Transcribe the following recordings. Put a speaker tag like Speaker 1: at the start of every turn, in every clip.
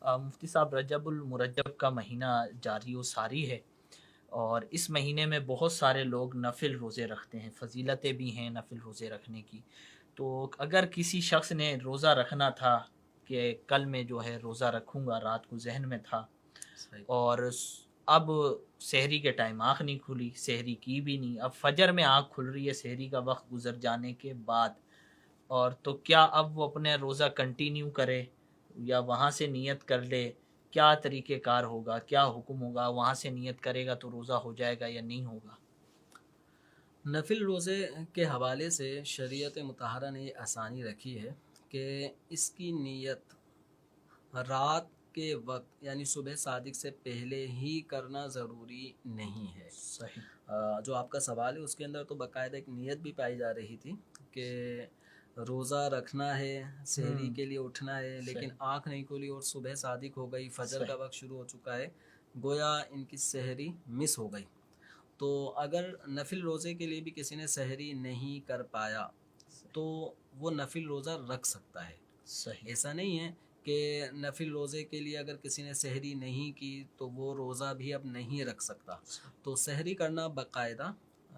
Speaker 1: مفتی صاحب رجب المرجب کا مہینہ جاری و ساری ہے، اور اس مہینے میں بہت سارے لوگ نفل روزے رکھتے ہیں، فضیلتیں بھی ہیں نفل روزے رکھنے کی۔ تو اگر کسی شخص نے روزہ رکھنا تھا کہ کل میں جو ہے روزہ رکھوں گا، رات کو ذہن میں تھا،
Speaker 2: صحیح
Speaker 1: اور اب سحری کے ٹائم آنکھ نہیں کھلی، سحری کی بھی نہیں، اب فجر میں آنکھ کھل رہی ہے سحری کا وقت گزر جانے کے بعد، اور تو کیا اب وہ اپنے روزہ کنٹینیو کرے یا وہاں سے نیت کر لے؟ کیا طریقہ کار ہوگا، کیا حکم ہوگا؟ وہاں سے نیت کرے گا تو روزہ ہو جائے گا یا نہیں ہوگا؟
Speaker 2: نفل روزے کے حوالے سے شریعت مطہرہ نے یہ آسانی رکھی ہے کہ اس کی نیت رات کے وقت یعنی صبح صادق سے پہلے ہی کرنا ضروری نہیں ہے۔
Speaker 1: صحیح۔
Speaker 2: جو آپ کا سوال ہے اس کے اندر تو باقاعدہ ایک نیت بھی پائی جا رہی تھی کہ روزہ رکھنا ہے، سحری کے لیے اٹھنا ہے، لیکن
Speaker 1: صحیح
Speaker 2: آنکھ نہیں کھلی اور صبح صادق ہو گئی، فجر کا
Speaker 1: صحیح
Speaker 2: وقت شروع ہو چکا ہے، گویا ان کی سحری مس ہو گئی۔ تو اگر نفل روزے کے لیے بھی کسی نے سحری نہیں کر پایا تو وہ نفل روزہ رکھ سکتا ہے۔
Speaker 1: صحیح
Speaker 2: ایسا نہیں ہے کہ نفل روزے کے لیے اگر کسی نے سحری نہیں کی تو وہ روزہ بھی اب نہیں رکھ سکتا۔ تو سحری کرنا باقاعدہ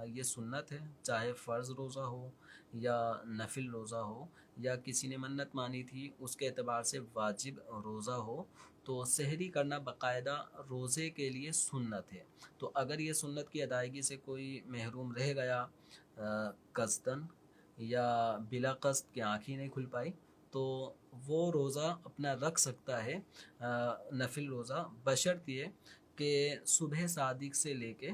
Speaker 2: یہ سنت ہے، چاہے فرض روزہ ہو یا نفل روزہ ہو، یا کسی نے منت مانی تھی اس کے اعتبار سے واجب روزہ ہو، تو سحری کرنا باقاعدہ روزے کے لیے سنت ہے۔ تو اگر یہ سنت کی ادائیگی سے کوئی محروم رہ گیا قصدن یا بلا قصد کہ آنکھ ہی نہیں کھل پائی، تو وہ روزہ اپنا رکھ سکتا ہے، نفل روزہ، بشرط یہ کہ صبح صادق سے لے کے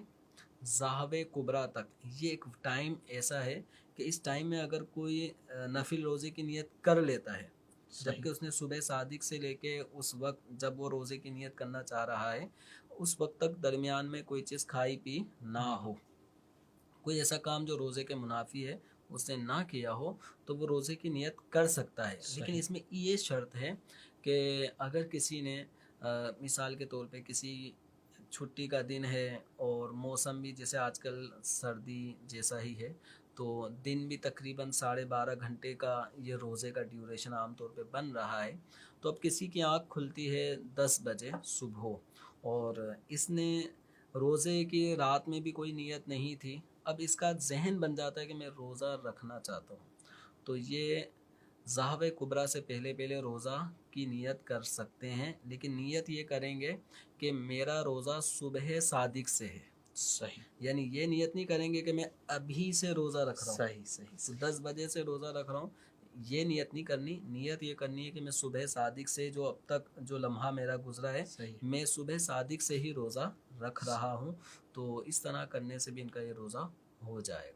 Speaker 2: ذہب کبریٰ تک یہ ایک ٹائم ایسا ہے کہ اس ٹائم میں اگر کوئی نفل روزے کی نیت کر لیتا ہے،
Speaker 1: صحیح
Speaker 2: جبکہ اس نے صبح صادق سے لے کے اس وقت جب وہ روزے کی نیت کرنا چاہ رہا ہے اس وقت تک درمیان میں کوئی چیز کھائی پی نہ ہو، کوئی ایسا کام جو روزے کے منافی ہے اس نے نہ کیا ہو، تو وہ روزے کی نیت کر سکتا ہے۔ لیکن
Speaker 1: صحیح
Speaker 2: اس میں یہ شرط ہے کہ اگر کسی نے مثال کے طور پہ کسی چھٹی کا دن ہے اور موسم بھی جیسے آج کل سردی جیسا ہی ہے، تو دن بھی تقریباً 12.5 گھنٹے کا یہ روزے کا ڈیوریشن عام طور پہ بن رہا ہے، تو اب کسی کی آنکھ کھلتی ہے 10 بجے صبح اور اس نے روزے کی رات میں بھی کوئی نیت نہیں تھی، اب اس کا ذہن بن جاتا ہے کہ میں روزہ رکھنا چاہتا ہوں، تو یہ ذہب کبریٰ سے پہلے پہلے روزہ کی نیت کر سکتے ہیں، لیکن نیت یہ کریں گے کہ میرا روزہ صبح صادق سے ہے،
Speaker 1: صحیح
Speaker 2: یعنی یہ نیت نہیں کریں گے کہ میں ابھی سے روزہ رکھ رہا
Speaker 1: صحیح صحیح
Speaker 2: ہوں،
Speaker 1: صحیح
Speaker 2: 10 بجے سے روزہ رکھ رہا ہوں، یہ نیت نہیں کرنی۔ نیت یہ کرنی ہے کہ میں صبح صادق سے جو اب تک جو لمحہ میرا گزرا ہے
Speaker 1: صحیح
Speaker 2: میں صبح صادق سے ہی روزہ رکھ رہا ہوں، تو اس طرح کرنے سے بھی ان کا یہ روزہ ہو جائے گا۔